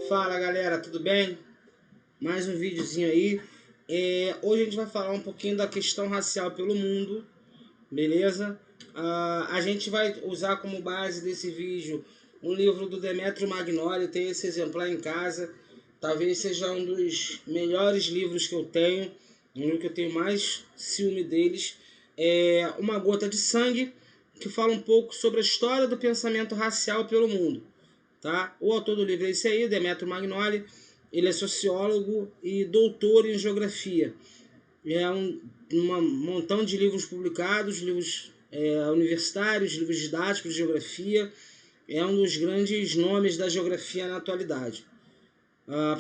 Fala galera, tudo bem? Mais um videozinho aí. Hoje a gente vai falar um pouquinho da questão racial pelo mundo, beleza? A gente vai usar como base desse vídeo um livro do Demetrio Magnoli. Eu tenho esse exemplar em casa. Talvez seja um dos melhores livros que eu tenho, um livro que eu tenho mais ciúme deles. É Uma Gota de Sangue, que fala um pouco sobre a história do pensamento racial pelo mundo. Tá? O autor do livro é esse aí, Demetrio Magnoli. Ele é sociólogo e doutor em geografia. É um montão de livros publicados, livros universitários, livros didáticos de geografia. É um dos grandes nomes da geografia na atualidade.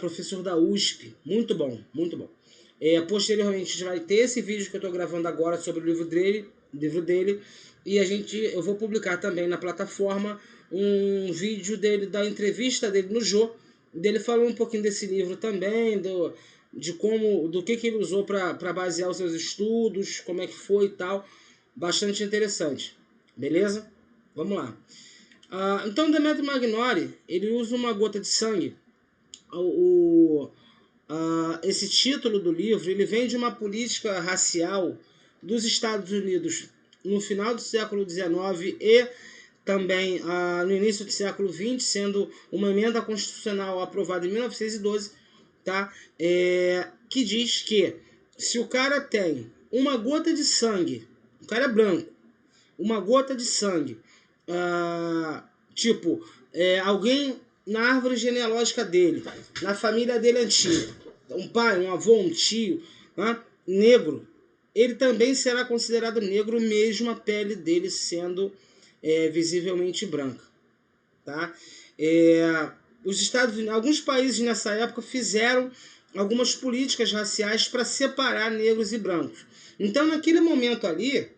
Professor da USP, muito bom, muito bom. Posteriormente a gente vai ter esse vídeo que eu estou gravando agora sobre o livro dele, e eu vou publicar também na plataforma um vídeo dele, da entrevista dele no Jô, dele falando um pouquinho desse livro também, do que ele usou para basear os seus estudos, como é que foi e tal. Bastante interessante, beleza? Vamos lá. Então, Demetrio Magnoli, ele usa uma gota de sangue. Esse título do livro, ele vem de uma política racial dos Estados Unidos no final do século XIX e também no início do século XX, sendo uma emenda constitucional aprovada em 1912, tá? Que diz que se o cara tem uma gota de sangue, o cara é branco, uma gota de sangue, alguém na árvore genealógica dele, na família dele antiga, um pai, um avô, um tio, negro, ele também será considerado negro, mesmo a pele dele sendo visivelmente branca. Tá? Os Estados Unidos, alguns países nessa época fizeram algumas políticas raciais para separar negros e brancos. Então, naquele momento ali,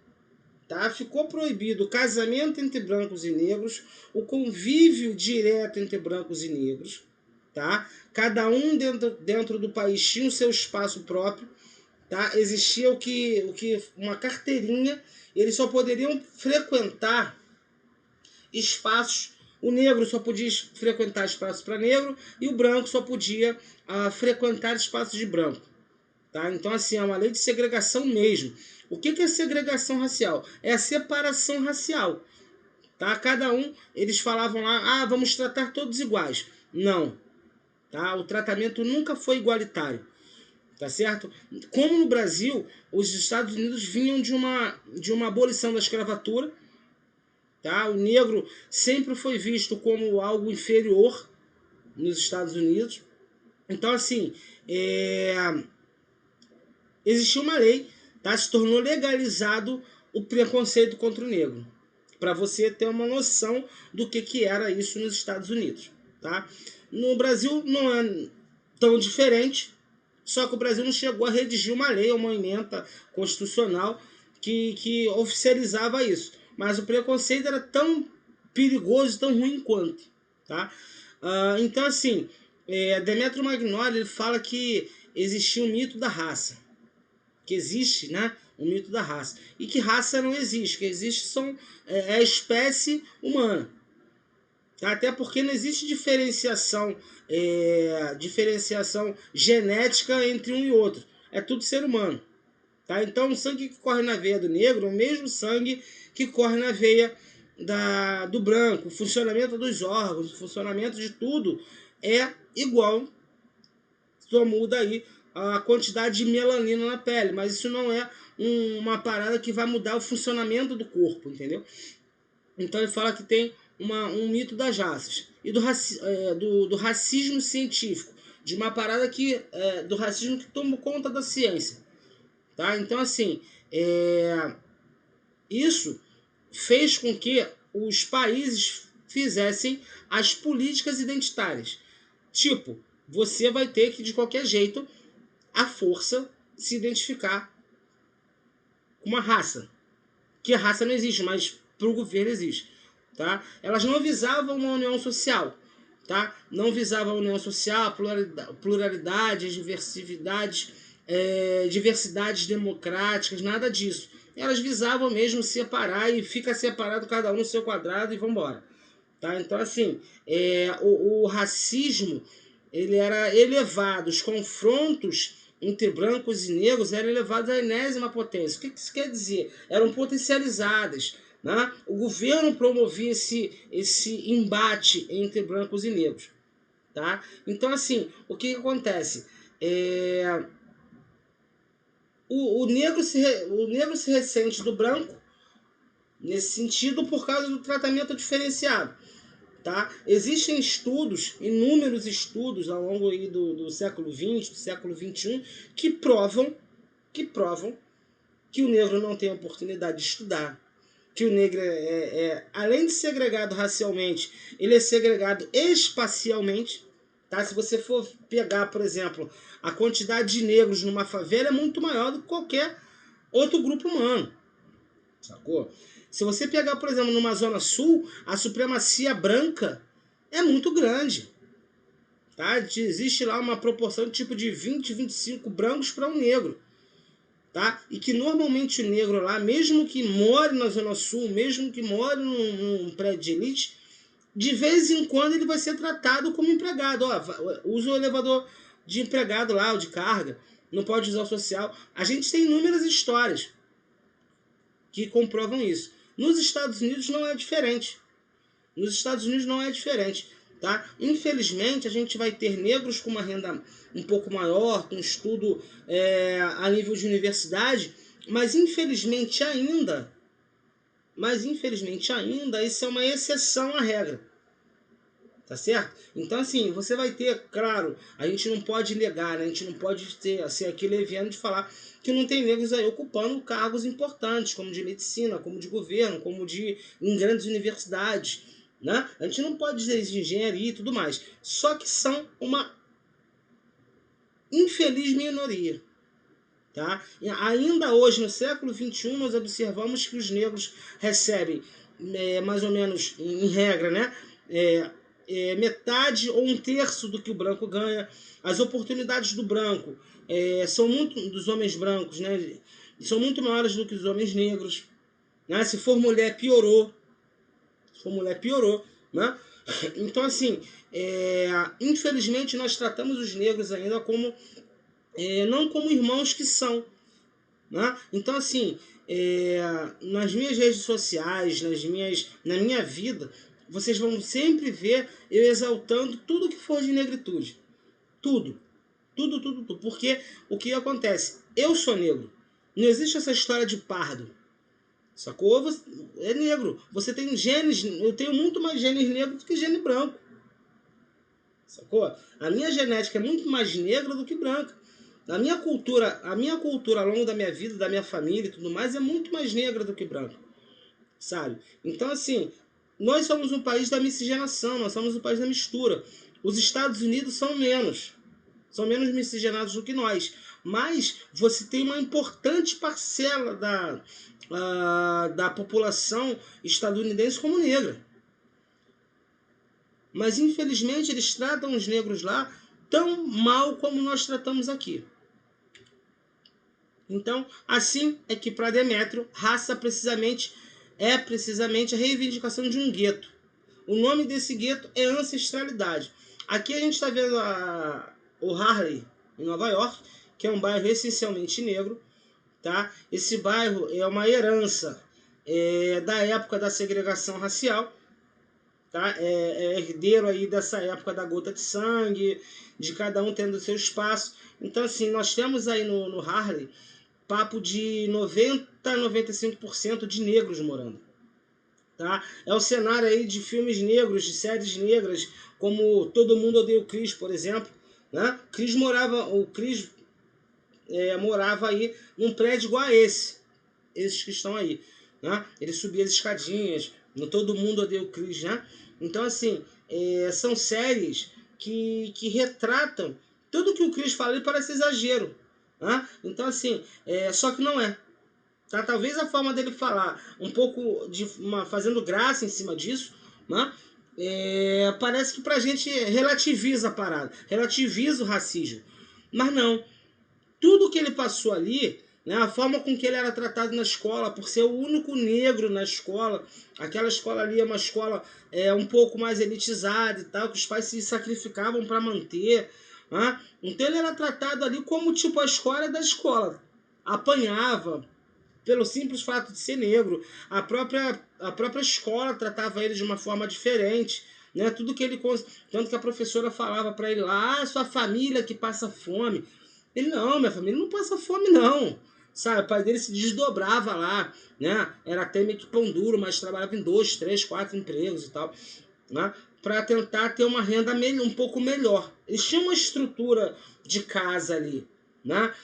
tá? Ficou proibido o casamento entre brancos e negros, o convívio direto entre brancos e negros. Tá? Cada um dentro do país tinha o seu espaço próprio. Tá? Existia uma carteirinha. Eles só poderiam frequentar espaços. O negro só podia frequentar espaços para negro e o branco só podia frequentar espaços de branco. Tá? Então, assim, é uma lei de segregação mesmo. O que é segregação racial? É a separação racial. Tá? Cada um, eles falavam lá, vamos tratar todos iguais. Não. Tá? O tratamento nunca foi igualitário. Tá certo? Como no Brasil, os Estados Unidos vinham de uma abolição da escravatura. Tá? O negro sempre foi visto como algo inferior nos Estados Unidos. Então, assim, existiu uma lei, tá? Se tornou legalizado o preconceito contra o negro, para você ter uma noção do que era isso nos Estados Unidos. Tá? No Brasil não é tão diferente, só que o Brasil não chegou a redigir uma lei ou uma emenda constitucional que oficializava isso. Mas o preconceito era tão perigoso, tão ruim quanto. Tá? Então, assim, Demetrio Magnoli, ele fala que existia um mito da raça. Que existe, né, o mito da raça. E que raça não existe. O que existe é a espécie humana. Até porque não existe diferenciação genética entre um e outro. É tudo ser humano. Tá? Então o sangue que corre na veia do negro é o mesmo sangue que corre na veia do branco. O funcionamento dos órgãos, o funcionamento de tudo é igual. Só muda aí a quantidade de melanina na pele, mas isso não é uma parada que vai mudar o funcionamento do corpo, entendeu? Então ele fala que tem um mito das raças e do racismo científico, de uma parada do racismo que toma conta da ciência, tá? Então, assim, isso fez com que os países fizessem as políticas identitárias. Tipo, você vai ter que, de qualquer jeito, à força, se identificar com uma raça. Que a raça não existe, mas para o governo existe. Tá? Elas não visavam uma união social. Tá? Não visavam a união social, a pluralidade, as diversidades, diversidades democráticas, nada disso. Elas visavam mesmo separar e fica separado cada um no seu quadrado e vamos embora. Tá? Então, assim, o racismo ele era elevado, os confrontos entre brancos e negros eram elevados à enésima potência. O que isso quer dizer? Eram potencializadas. Né? O governo promovia esse embate entre brancos e negros. Tá? Então, assim, o que acontece? O negro se ressente do branco nesse sentido por causa do tratamento diferenciado. Tá? Existem estudos, inúmeros estudos ao longo aí do século XX, do século XXI, que provam que o negro não tem oportunidade de estudar, que o negro além de segregado racialmente, ele é segregado espacialmente. Tá? Se você for pegar, por exemplo, a quantidade de negros numa favela é muito maior do que qualquer outro grupo humano. Sacou? Se você pegar, por exemplo, numa zona sul, a supremacia branca é muito grande. Tá? Existe lá uma proporção de tipo de 20, 25 brancos para um negro. Tá? E que normalmente o negro lá, mesmo que more na zona sul, mesmo que more num prédio de elite, de vez em quando ele vai ser tratado como empregado. Ó, usa o elevador de empregado lá, o de carga, não pode usar o social. A gente tem inúmeras histórias que comprovam isso. Nos Estados Unidos não é diferente. Nos Estados Unidos não é diferente. Tá? Infelizmente, a gente vai ter negros com uma renda um pouco maior, com estudo a nível de universidade, mas infelizmente ainda, isso é uma exceção à regra. Tá certo? Então, assim, você vai ter, claro, a gente não pode negar, né? A gente não pode ser aqui leviano de falar que não tem negros aí ocupando cargos importantes, como de medicina, como de governo, como em grandes universidades, né? A gente não pode dizer de engenharia e tudo mais. Só que são uma infeliz minoria. Tá? E ainda hoje, no século XXI, nós observamos que os negros recebem, mais ou menos, em regra, né? Metade ou um terço do que o branco ganha. As oportunidades do branco são muito dos homens brancos, né? São muito maiores do que os homens negros. Né? Se for mulher, piorou. Né? Então, assim, infelizmente nós tratamos os negros ainda como não como irmãos que são. Né? Então, assim, nas minhas redes sociais, na minha vida, vocês vão sempre ver eu exaltando tudo que for de negritude. Tudo. Porque o que acontece? Eu sou negro. Não existe essa história de pardo. Sacou? Você é negro. Você tem genes. Eu tenho muito mais genes negros do que gene branco. Sacou? A minha genética é muito mais negra do que branca. A minha cultura ao longo da minha vida, da minha família e tudo mais, é muito mais negra do que branca. Sabe? Então, assim, nós somos um país da miscigenação, nós somos um país da mistura. Os Estados Unidos são menos miscigenados do que nós. Mas você tem uma importante parcela da população estadunidense como negra. Mas, infelizmente, eles tratam os negros lá tão mal como nós tratamos aqui. Então, assim é que para Demétrio, raça é precisamente a reivindicação de um gueto. O nome desse gueto é ancestralidade. Aqui a gente está vendo o Harlem, em Nova York, que é um bairro essencialmente negro. Tá? Esse bairro é uma herança da época da segregação racial. Tá? É herdeiro aí dessa época da gota de sangue, de cada um tendo seu espaço. Então, assim, nós temos aí no Harlem papo de 90% a 95% de negros morando. Tá? É o cenário aí de filmes negros, de séries negras, como Todo Mundo Odeia o Chris, por exemplo. Né? O Chris morava aí num prédio igual a esses que estão aí. Né? Ele subia as escadinhas, no Todo Mundo Odeia o Chris. Né? Então, assim, são séries que retratam tudo que o Chris fala, ele parece exagero. Né? Então, assim, só que não é. Tá? Talvez a forma dele falar, um pouco fazendo graça em cima disso, né? Parece que pra gente relativiza a parada, relativiza o racismo. Mas não. Tudo que ele passou ali né? A forma com que ele era tratado na escola, por ser o único negro na escola. Aquela escola ali é uma escola um pouco mais elitizada e tal, que os pais se sacrificavam para manter. Né? Então ele era tratado ali como tipo a escola da escola. Apanhava pelo simples fato de ser negro. A própria escola tratava ele de uma forma diferente. Né? Tudo que ele... Tanto que a professora falava para ele lá, sua família que passa fome. Ele, não, minha família não passa fome, não. Sabe, o pai dele se desdobrava lá, né? Era até meio que pão duro, mas trabalhava em 2, 3, 4 empregos e tal, né? Para tentar ter uma renda um pouco melhor. Eles tinham uma estrutura de casa ali, né?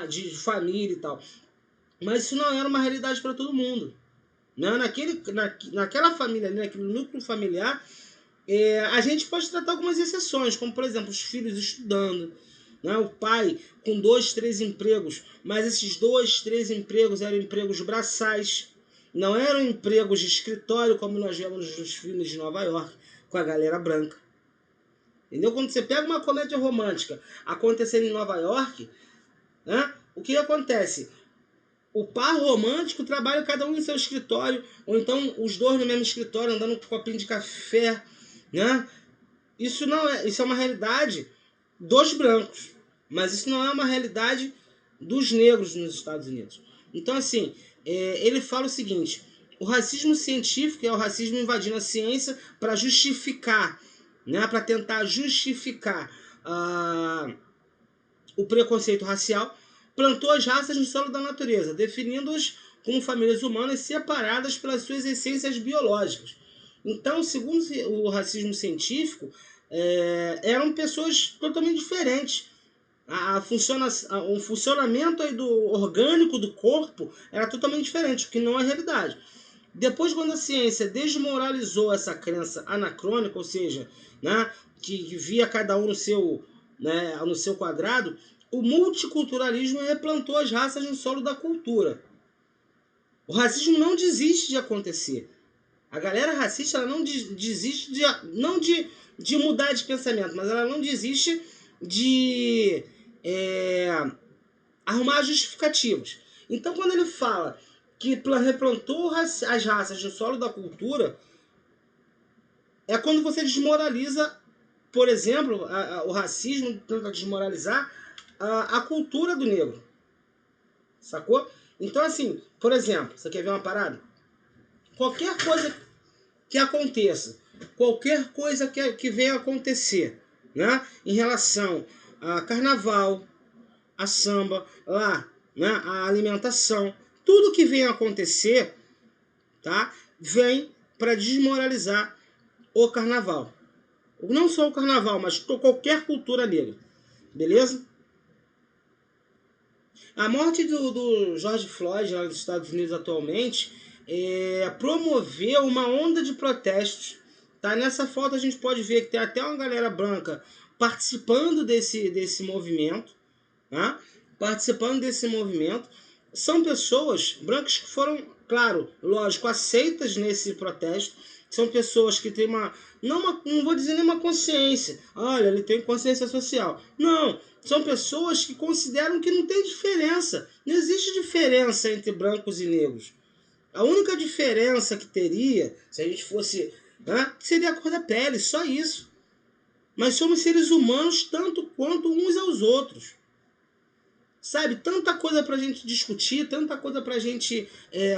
De família e tal. Mas isso não era uma realidade para todo mundo. Né? Naquela família ali, naquele núcleo familiar, a gente pode tratar algumas exceções, como por exemplo os filhos estudando, né? O pai com 2, 3 empregos, mas esses 2, 3 empregos eram empregos braçais, não eram empregos de escritório como nós vemos nos filmes de Nova York com a galera branca. Entendeu? Quando você pega uma comédia romântica acontecendo em Nova York, né? O que acontece? O par romântico trabalha cada um em seu escritório, ou então os dois no mesmo escritório andando com um copinho de café, né? Isso é uma realidade dos brancos, mas isso não é uma realidade dos negros nos Estados Unidos. Então, assim, ele fala o seguinte: o racismo científico é o racismo invadindo a ciência para justificar, né, para tentar justificar o preconceito racial, plantou as raças no solo da natureza, definindo-as como famílias humanas separadas pelas suas essências biológicas. Então, segundo o racismo científico, eram pessoas totalmente diferentes. O funcionamento aí do orgânico do corpo era totalmente diferente, o que não é realidade. Depois, quando a ciência desmoralizou essa crença anacrônica, ou seja, né, que via cada um no seu quadrado, o multiculturalismo replantou as raças no solo da cultura. O racismo não desiste de acontecer. A galera racista ela não desiste não de mudar de pensamento, mas ela não desiste de arrumar justificativas. Então, quando ele fala que replantou as raças no solo da cultura, é quando você desmoraliza, por exemplo, o racismo tenta desmoralizar a cultura do negro. Sacou? Então, assim, por exemplo, você quer ver uma parada? Qualquer coisa que aconteça, qualquer coisa que venha acontecer, né, em relação a carnaval, a samba, lá, né, a alimentação, tudo que venha acontecer, tá, vem para desmoralizar o carnaval. Não só o carnaval, mas qualquer cultura negra. Beleza? A morte do George Floyd lá nos Estados Unidos atualmente promoveu uma onda de protestos. Tá? Nessa foto a gente pode ver que tem até uma galera branca participando desse movimento. Tá? Participando desse movimento. São pessoas brancas que foram, claro, lógico, aceitas nesse protesto. São pessoas que têm não vou dizer nenhuma consciência. Olha, ele tem consciência social. Não, são pessoas que consideram que não tem diferença. Não existe diferença entre brancos e negros. A única diferença que teria, se a gente fosse, né, seria a cor da pele, só isso. Mas somos seres humanos tanto quanto uns aos outros. Sabe, tanta coisa pra gente discutir, tanta coisa pra gente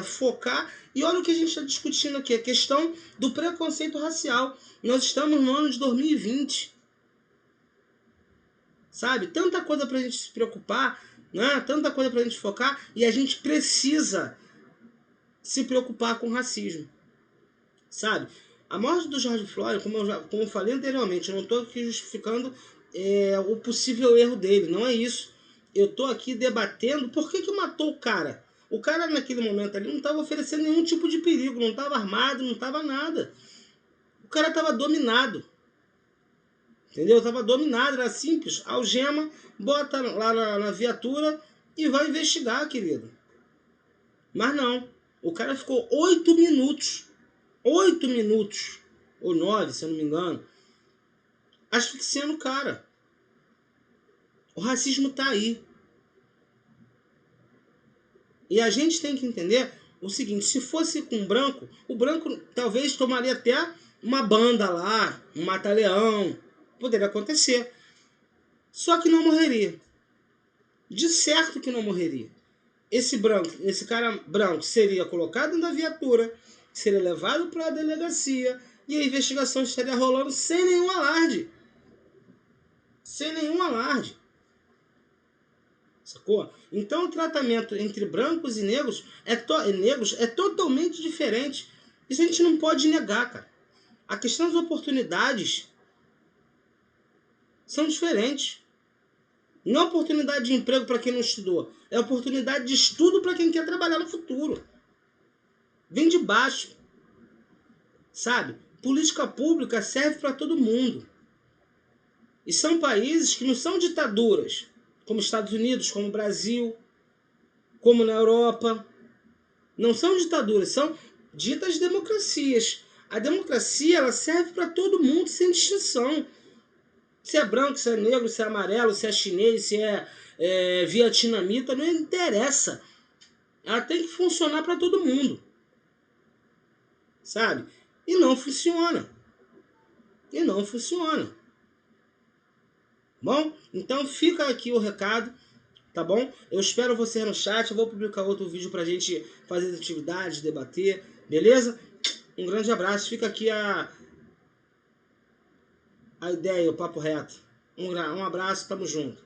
focar. E olha o que a gente está discutindo aqui, a questão do preconceito racial. Nós estamos no ano de 2020. Sabe, tanta coisa pra gente se preocupar, né? Tanta coisa pra gente focar. E a gente precisa se preocupar com o racismo. Sabe, a morte do George Floyd, como eu falei anteriormente, eu não estou aqui justificando o possível erro dele, não é isso. Eu estou aqui debatendo por que matou o cara. O cara naquele momento ali não estava oferecendo nenhum tipo de perigo, não estava armado, não estava nada. O cara estava dominado. Entendeu? Estava dominado, era simples. Algema, bota lá na viatura e vai investigar, querido. Mas não. O cara ficou 8 minutos. 8 minutos. Ou 9, se eu não me engano. Asfixiando o cara. O racismo tá aí. E a gente tem que entender o seguinte, se fosse com branco, o branco talvez tomaria até uma banda lá, um mata-leão, poderia acontecer. Só que não morreria. De certo que não morreria. Esse cara branco seria colocado na viatura, seria levado para a delegacia e a investigação estaria rolando sem nenhum alarde. Sem nenhum alarde. Sacou? Então o tratamento entre brancos e negros é totalmente diferente. Isso a gente não pode negar, cara. A questão das oportunidades são diferentes. Não é oportunidade de emprego para quem não estudou. É oportunidade de estudo para quem quer trabalhar no futuro. Vem de baixo. Sabe? Política pública serve para todo mundo. E são países que não são ditaduras, como Estados Unidos, como Brasil, como na Europa. Não são ditaduras, são ditas democracias. A democracia ela serve para todo mundo sem distinção. Se é branco, se é negro, se é amarelo, se é chinês, se é vietnamita, não interessa. Ela tem que funcionar para todo mundo. Sabe? E não funciona. E não funciona. Bom? Então fica aqui o recado, tá bom? Eu espero você no chat, eu vou publicar outro vídeo pra gente fazer atividades, debater, beleza? Um grande abraço, fica aqui a ideia, o papo reto. Um abraço, tamo junto.